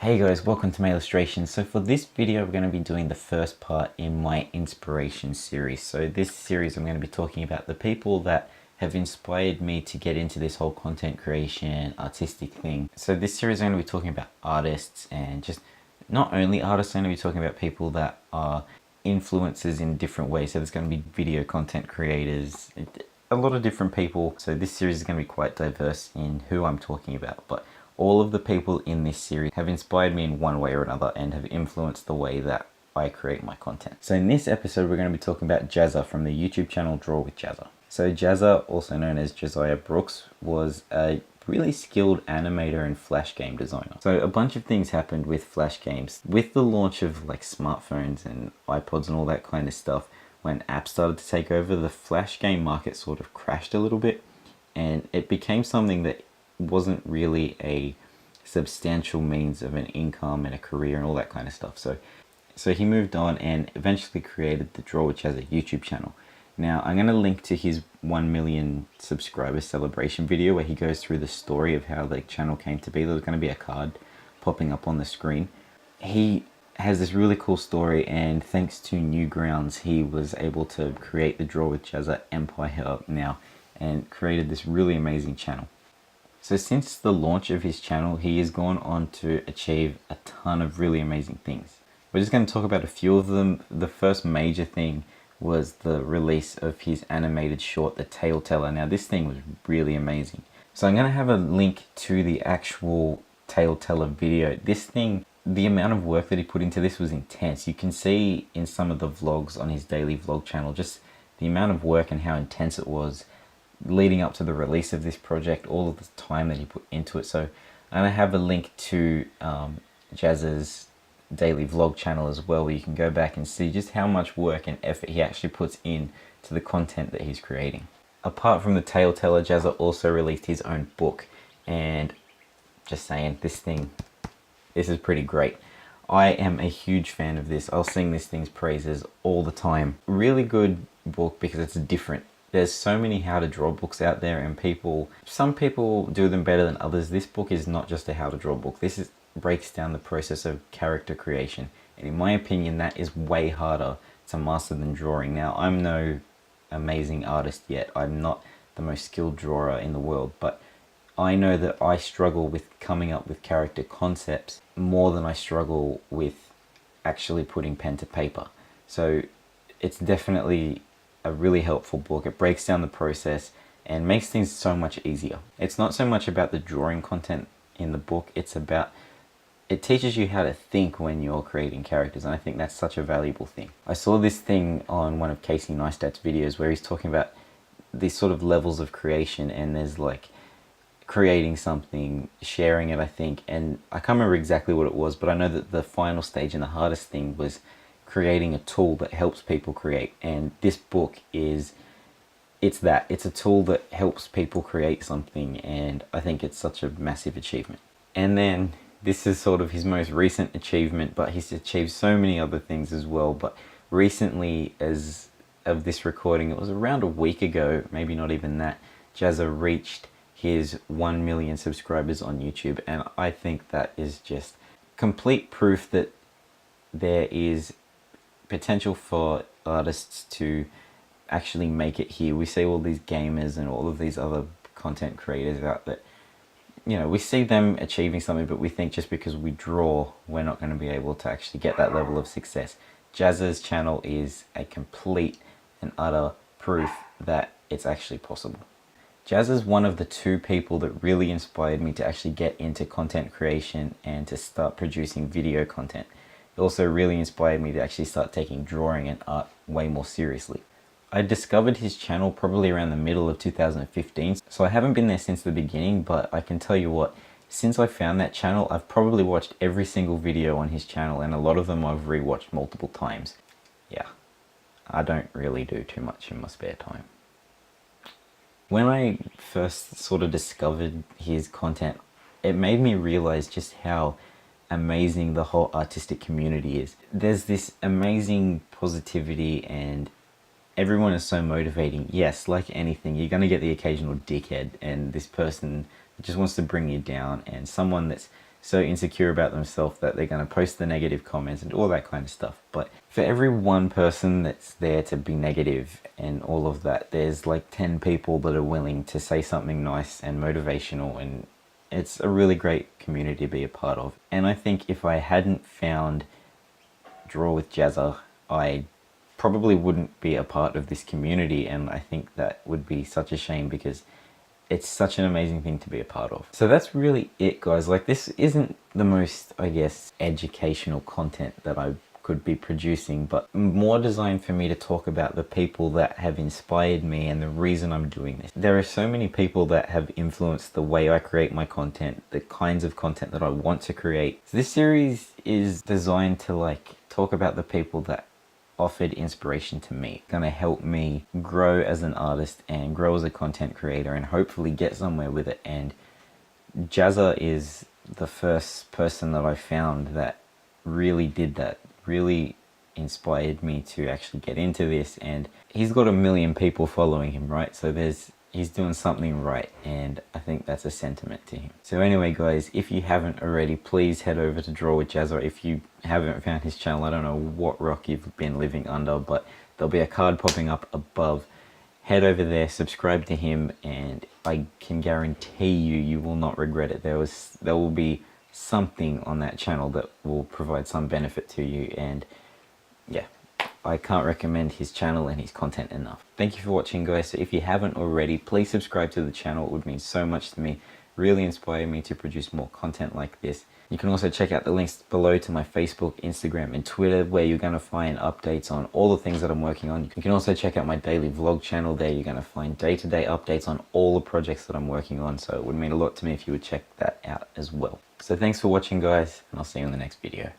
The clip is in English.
Hey guys, welcome to my illustration. So for this video, we're going to be doing the first part in my inspiration series. So this series, I'm going to be talking about the people that have inspired me to get into this whole content creation, artistic thing. So this series, I'm going to be talking about artists and just not only artists, I'm going to be talking about people that are influencers in different ways. So there's going to be video content creators, a lot of different people. So this series is going to be quite diverse in who I'm talking about, but all of the people in this series have inspired me in one way or another and have influenced the way that I create my content. So in this episode, we're going to be talking about Jazza from the YouTube channel Draw with Jazza. So Jazza, also known as Josiah Brooks, was a really skilled animator and flash game designer. So a bunch of things happened with flash games. With the launch of like smartphones and iPods and all that kind of stuff, when apps started to take over, the flash game market sort of crashed a little bit, and it became something that wasn't really a substantial means of an income and a career and all that kind of stuff. So he moved on and eventually created the Draw with Jazza YouTube channel. Now I'm going to link to his 1 million subscriber celebration video where he goes through the story of how the channel came to be. There's going to be a card popping up on the screen. He has this really cool story, and thanks to Newgrounds, he was able to create the Draw with Jazza empire now and created this really amazing channel. So since the launch of his channel, he has gone on to achieve a ton of really amazing things. We're just going to talk about a few of them. The first major thing was the release of his animated short, The Tale Teller. Now this thing was really amazing. So I'm going to have a link to the actual Tale Teller video. This thing, the amount of work that he put into this was intense. You can see in some of the vlogs on his daily vlog channel, just the amount of work and how intense it was leading up to the release of this project, all of the time that he put into it. So I'm going to have a link to Jazz's daily vlog channel as well, where you can go back and see just how much work and effort he actually puts in to the content that he's creating. Apart from the Tale Teller, Jazza also released his own book, and just saying, this is pretty great. I am a huge fan of this. I'll sing this thing's praises all the time. Really good book because it's different. There's so many how to draw books out there, and some people do them better than others. This book is not just a how to draw book. This breaks down the process of character creation. And in my opinion, that is way harder to master than drawing. Now, I'm no amazing artist yet. I'm not the most skilled drawer in the world, but I know that I struggle with coming up with character concepts more than I struggle with actually putting pen to paper. So it's definitely a really helpful book. It breaks down the process and makes things so much easier. It's not so much about the drawing content in the book, it teaches you how to think when you're creating characters, and I think that's such a valuable thing. I saw this thing on one of Casey Neistat's videos where he's talking about these sort of levels of creation, and there's like creating something, sharing it, I think, and I can't remember exactly what it was, but I know that the final stage and the hardest thing was creating a tool that helps people create. And this book it's a tool that helps people create something, and I think it's such a massive achievement. And then this is sort of his most recent achievement, but he's achieved so many other things as well. But recently, as of this recording, it was around a week ago, maybe not even that, Jazza reached his 1 million subscribers on YouTube, and I think that is just complete proof that there is potential for artists to actually make it here. We see all these gamers and all of these other content creators out there. You know, we see them achieving something, but we think just because we draw, we're not going to be able to actually get that level of success. Jazza's channel is a complete and utter proof that it's actually possible. Jazza's one of the two people that really inspired me to actually get into content creation and to start producing video content. It also really inspired me to actually start taking drawing and art way more seriously. I discovered his channel probably around the middle of 2015, so I haven't been there since the beginning, but I can tell you what, since I found that channel, I've probably watched every single video on his channel, and a lot of them I've rewatched multiple times. Yeah, I don't really do too much in my spare time. When I first sort of discovered his content, it made me realize just how amazing the whole artistic community is. There's this amazing positivity, and everyone is so motivating. Yes, like anything, you're going to get the occasional dickhead and this person just wants to bring you down, and someone that's so insecure about themselves that they're going to post the negative comments and all that kind of stuff. But for every one person that's there to be negative and all of that, there's like 10 people that are willing to say something nice and motivational, and it's a really great community to be a part of. And I think if I hadn't found Draw with Jazza, I probably wouldn't be a part of this community, and I think that would be such a shame because it's such an amazing thing to be a part of. So that's really it, guys. Like, this isn't the most, I guess, educational content that I could be producing, but more designed for me to talk about the people that have inspired me and the reason I'm doing this. There are so many people that have influenced the way I create my content, the kinds of content that I want to create. So this series is designed to like talk about the people that offered inspiration to me. Gonna help me grow as an artist and grow as a content creator and hopefully get somewhere with it. And Jazza is the first person that I found that really did that, really inspired me to actually get into this. And he's got 1 million people following him, right? So he's doing something right, and I think that's a sentiment to him. So anyway, guys, if you haven't already, please head over to Draw with Jazza. If you haven't found his channel, I don't know what rock you've been living under, but there'll be a card popping up above. Head over there, subscribe to him, and I can guarantee you will not regret it. There will be something on that channel that will provide some benefit to you, and yeah, I can't recommend his channel and his content enough. Thank you for watching, guys. So if you haven't already, please subscribe to the channel. It would mean so much to me, really inspire me to produce more content like this. You can also check out the links below to my Facebook, Instagram, and Twitter, where you're going to find updates on all the things that I'm working on. You can also check out my daily vlog channel there. You're going to find day-to-day updates on all the projects that I'm working on. So it would mean a lot to me if you would check that out as well. So thanks for watching, guys, and I'll see you in the next video.